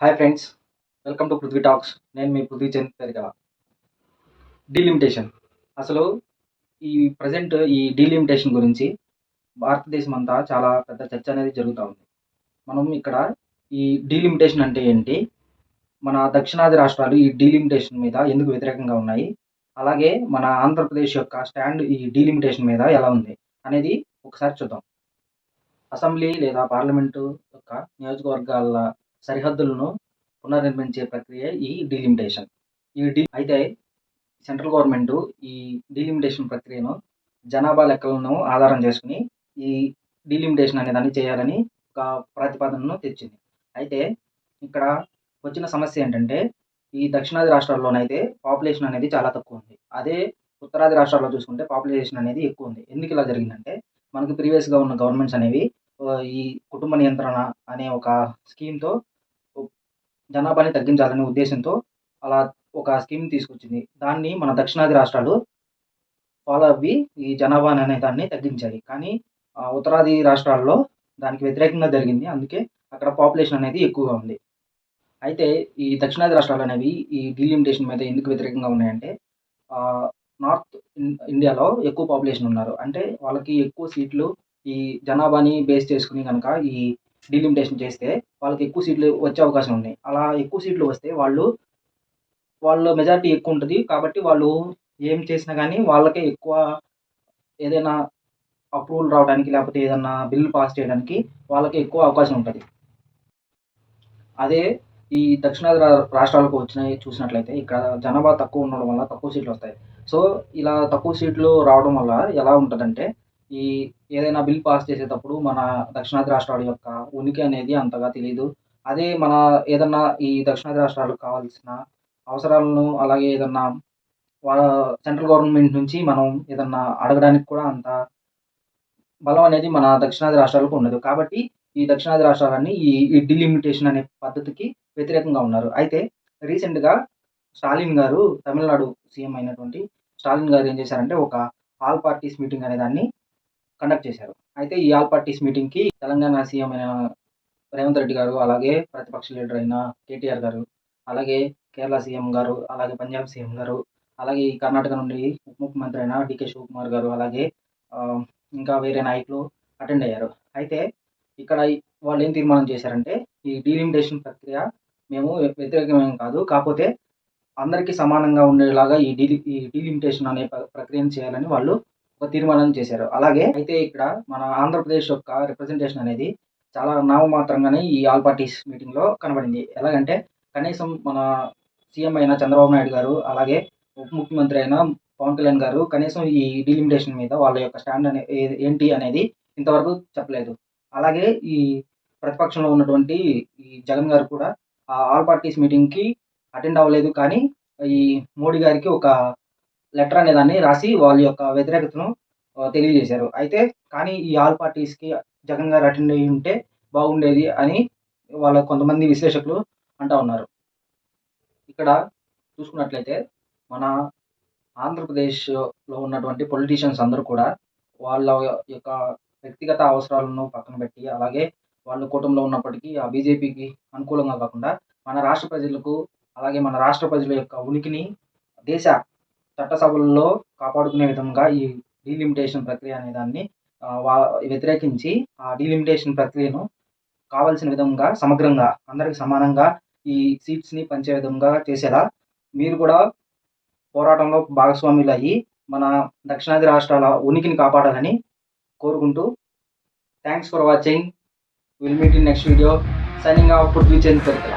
Hi friends, welcome to Prithvi talks. నేను మీ Prithvi Chand పెరిగల. Delimitation అసలు ఈ ప్రజెంట్ ఈ డీలిమిటేషన్ గురించి భారతదేశం అంతా చాలా పెద్ద చర్చ అనేది జరుగుతూ ఉంది. మనం ఇక్కడ ఈ డీలిమిటేషన్ అంటే ఏంటి, మన దక్షిణాది రాష్ట్రాలు ఈ డీలిమిటేషన్ మీద ఎందుకు వ్యతిరేకంగా ఉన్నాయి, అలాగే మన ఆంధ్రప్రదేశ్ యొక్క స్టాండ్ ఈ డీలిమిటేషన్ మీద ఎలా ఉంది అనేది ఒకసారి చూద్దాం. అసెంబ్లీ లేదా పార్లమెంటు యొక్క నియోజకవర్గాల సరిహద్దులను పునర్నిర్మించే ప్రక్రియ ఈ డీలిమిటేషన్. అయితే సెంట్రల్ గవర్నమెంట్ ఈ డీలిమిటేషన్ ప్రక్రియను జనాభా లెక్కలను ఆధారం చేసుకుని ఈ డీలిమిటేషన్ అనే దాన్ని చేయాలని ఒక ప్రతిపాదనను తెచ్చింది. అయితే ఇక్కడ వచ్చిన సమస్య ఏంటంటే, ఈ దక్షిణాది రాష్ట్రాల్లోనైతే పాపులేషన్ అనేది చాలా తక్కువ ఉంది. అదే ఉత్తరాది రాష్ట్రాల్లో చూసుకుంటే పాపులేషన్ అనేది ఎక్కువ ఉంది. ఎందుకు ఇలా జరిగిందంటే, మనకి ప్రీవియస్‌గా ఉన్న గవర్నమెంట్స్ అనేవి ఈ కుటుంబ నియంత్రణ అనే ఒక స్కీమ్‌తో జనాభాని తగ్గించాలనే ఉద్దేశంతో అలా ఒక స్కీమ్ తీసుకొచ్చింది. దాన్ని మన దక్షిణాది రాష్ట్రాలు ఫాలో అవ్వి ఈ జనాభాని అనే దాన్ని తగ్గించాయి. కానీ ఉత్తరాది రాష్ట్రాల్లో దానికి వ్యతిరేకంగా జరిగింది. అందుకే అక్కడ పాపులేషన్ అనేది ఎక్కువగా ఉంది. అయితే ఈ దక్షిణాది రాష్ట్రాలనేవి ఈ డీలిమిటేషన్ మీద ఎందుకు వ్యతిరేకంగా ఉన్నాయంటే, నార్త్ ఇండియాలో ఎక్కువ పాపులేషన్ ఉన్నారు. అంటే వాళ్ళకి ఎక్కువ సీట్లు ఈ జనాభాని బేస్ చేసుకొని గనక ఈ డీలిమిటేషన్ చేస్తే వాళ్ళకి ఎక్కువ సీట్లు వచ్చే అవకాశం ఉంది. అలా ఎక్కువ సీట్లు వస్తే వాళ్ళ మెజారిటీ ఎక్కువ ఉంటది. కాబట్టి వాళ్ళు ఏం చేసినా గానీ వాళ్ళకే ఎక్కువ ఏదైనా అప్రూవల్ రావడానికి, లేపోతే ఏదన్నా బిల్ పాస్ చేయడానికి వాళ్ళకే ఎక్కువ అవకాశం ఉంటది. అదే ఈ దక్షిణాది రాష్ట్రాలకు వచ్చినయి చూసినట్లయితే ఇక్కడ జనాభా తక్కువ ఉండడం వల్ల తక్కువ సీట్లొస్తాయి. సో, ఇలా తక్కువ సీట్లు రావడం వల్ల ఎలా ఉంటదంటే, ఈ ఏదైనా బిల్ పాస్ చేసేటప్పుడు మన దక్షిణాది రాష్ట్రాల యొక్క ఉనికి అనేది అంతగా తెలీదు. అదే మన ఏదన్నా ఈ దక్షిణాది రాష్ట్రాలకు కావాల్సిన అవసరాలను, అలాగే ఏదన్నా వాళ్ళ సెంట్రల్ గవర్నమెంట్ నుంచి మనం ఏదన్నా అడగడానికి కూడా అంత బలం అనేది మన దక్షిణాది రాష్ట్రాలకు ఉండదు. కాబట్టి ఈ దక్షిణాది రాష్ట్రాలన్నీ ఈ డీలిమిటేషన్ అనే పద్ధతికి వ్యతిరేకంగా ఉన్నారు. అయితే రీసెంట్‌గా స్టాలిన్ గారు, తమిళనాడు సీఎం అయినటువంటి స్టాలిన్ గారు ఏం చేశారంటే, ఒక ఆల్ పార్టీస్ మీటింగ్ అనే దాన్ని కండక్ట్ చేశారు. అయితే ఈ ఆల్ పార్టీస్ మీటింగ్‌కి తెలంగాణ సీఎం అయిన రేవంత్ రెడ్డి గారు, అలాగే ప్రతిపక్ష లీడర్ అయిన కేటీఆర్ గారు, అలాగే కేరళ సీఎం గారు, అలాగే పంజాబ్ సీఎం గారు, అలాగే ఈ కర్ణాటక నుండి ఉప ముఖ్యమంత్రి అయిన డీకే శివకుమార్ గారు, అలాగే ఆహ్, ఇంకా వేరే నాయకులు అటెండ్ అయ్యారు. అయితే ఇక్కడ వాళ్ళేం తీర్మానం చేశారంటే, ఈ డీలిమిటేషన్ ప్రక్రియ మేము వ్యతిరేకమేం కాదు. కాపోతే అందరికీ సమానంగా ఉండేలాగా ఈ డీలిమిటేషన్ అనే ప్రక్రియను చేయాలని వాళ్ళు ఒక తీర్మానం చేశారు. అలాగే అయితే ఇక్కడ మన ఆంధ్రప్రదేశ్ యొక్క రిప్రజెంటేషన్ అనేది చాలా నామమాత్రంగానే ఈ ఆల్ పార్టీస్ మీటింగ్‌లో కనబడింది. ఎలాగంటే కనీసం మన సీఎం అయిన చంద్రబాబు నాయుడు గారు, అలాగే ఉప ముఖ్యమంత్రి అయిన పవన్ కళ్యాణ్ గారు కనీసం ఈ డీలిమిటేషన్ మీద వాళ్ళ యొక్క స్టాండ్ ఏంటి అనేది ఇంతవరకు చెప్పలేదు. అలాగే ఈ ప్రతిపక్షంలో ఉన్నటువంటి ఈ జగన్ గారు కూడా ఆల్ పార్టీస్ మీటింగ్‌కి అటెండ్ అవ్వలేదు. కానీ ఈ మోడీ గారికి ఒక లెటర్ అనే దాన్ని రాసి వాళ్ళ యొక్క వ్యతిరేకతను తెలియజేశారు. అయితే కానీ ఈ ఆల్ పార్టీస్‌కి జగన్ గారు అటెండ్ అయ్యి ఉంటే బాగుండేది అని వాళ్ళ కొంతమంది విశ్లేషకులు అంటా ఉన్నారు. ఇక్కడ చూసుకున్నట్లయితే మన ఆంధ్రప్రదేశ్‌లో ఉన్నటువంటి పొలిటీషియన్స్ అందరూ కూడా వాళ్ళ యొక్క వ్యక్తిగత అవసరాలను పక్కన పెట్టి, అలాగే వాళ్ళు కూటమిలో ఉన్నప్పటికీ ఆ బీజేపీకి అనుకూలంగా కాకుండా మన రాష్ట్ర ప్రజలకు, అలాగే మన రాష్ట్ర ప్రజల యొక్క ఉనికిని దేశ చట్టసభల్లో కాపాడుకునే విధంగా ఈ డీలిమిటేషన్ ప్రక్రియ అనే దాన్ని వ్యతిరేకించి ఆ డీలిమిటేషన్ ప్రక్రియను కావాల్సిన విధంగా సమగ్రంగా అందరికి సమానంగా ఈ సీట్స్‌ని పంచే విధంగా చేసేలా మీరు కూడా పోరాటంలో భాగస్వాములయ్యి మన దక్షిణాది రాష్ట్రాల ఉనికిని కాపాడాలని కోరుకుంటూ, thanks for watching. Will meet in next video. Signing off Prithvi Chand పెరకల.